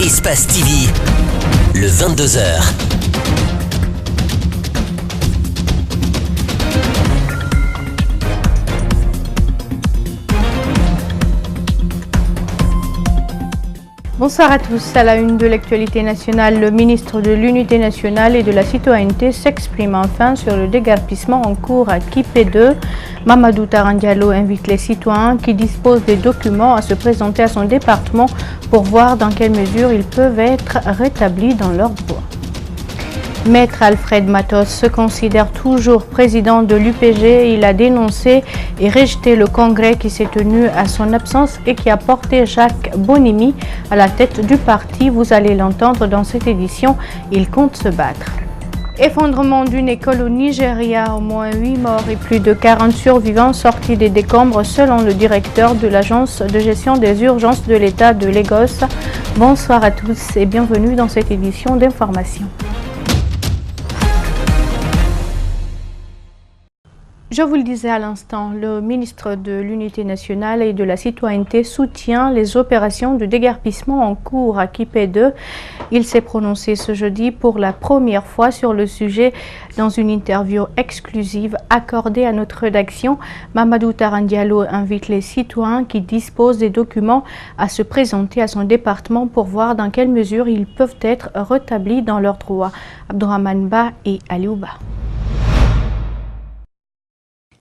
Espace TV, le 22h. Bonsoir à tous. À la une de l'actualité nationale, le ministre de l'Unité nationale et de la citoyenneté s'exprime enfin sur le déguerpissement en cours à Kipé 2. Mamadou Taran Diallo invite les citoyens qui disposent des documents à se présenter à son département pour voir dans quelle mesure ils peuvent être rétablis dans leurs droits. Maître Alfred Matos se considère toujours président de l'UPG. Il a dénoncé et rejeté le congrès qui s'est tenu à son absence et qui a porté Jacques Bonimi à la tête du parti. Vous allez l'entendre dans cette édition. Il compte se battre. Effondrement d'une école au Nigeria, au moins 8 morts et plus de 40 survivants sortis des décombres selon le directeur de l'Agence de gestion des urgences de l'État de Lagos. Bonsoir à tous et bienvenue dans cette édition d'information. Je vous le disais à l'instant, le ministre de l'Unité nationale et de la citoyenneté soutient les opérations de déguerpissement en cours à Kipé 2. Il s'est prononcé ce jeudi pour la première fois sur le sujet dans une interview exclusive accordée à notre rédaction. Mamadou Taran Diallo invite les citoyens qui disposent des documents à se présenter à son département pour voir dans quelle mesure ils peuvent être rétablis dans leurs droits. Abdourahmane Ba et Aliouba.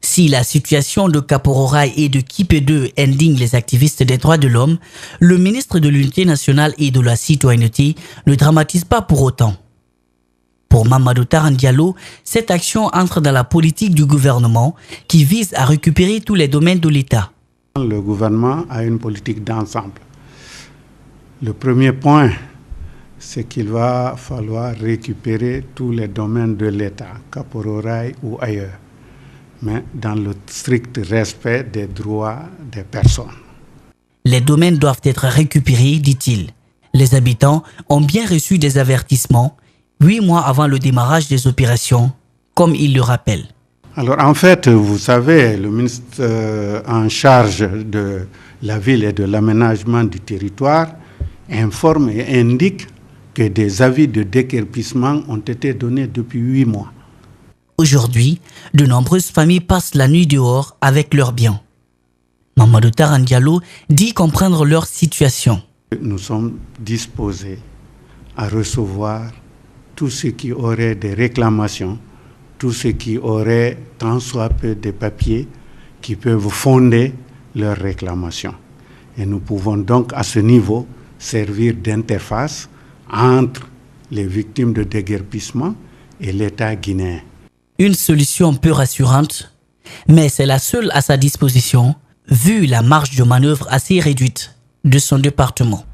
Si la situation de Kapororaï et de Kipé 2 indigne les activistes des droits de l'homme, le ministre de l'Unité nationale et de la citoyenneté ne dramatise pas pour autant. Pour Mamadou Taran Diallo, cette action entre dans la politique du gouvernement qui vise à récupérer tous les domaines de l'État. Le gouvernement a une politique d'ensemble. Le premier point, c'est qu'il va falloir récupérer tous les domaines de l'État, Kapororaï ou ailleurs, mais dans le strict respect des droits des personnes. Les domaines doivent être récupérés, dit-il. Les habitants ont bien reçu des avertissements 8 mois avant le démarrage des opérations, comme il le rappelle. Alors en fait, vous savez, le ministre en charge de la ville et de l'aménagement du territoire informe et indique que des avis de déguerpissement ont été donnés depuis 8 mois. Aujourd'hui, de nombreuses familles passent la nuit dehors avec leurs biens. Mamadou Taran Diallo dit comprendre leur situation. Nous sommes disposés à recevoir tous ceux qui auraient des réclamations, tous ceux qui auraient tant soit peu de papiers qui peuvent fonder leurs réclamations. Et nous pouvons donc à ce niveau servir d'interface entre les victimes de déguerpissement et l'État guinéen. Une solution peu rassurante, mais c'est la seule à sa disposition, vu la marge de manœuvre assez réduite de son département.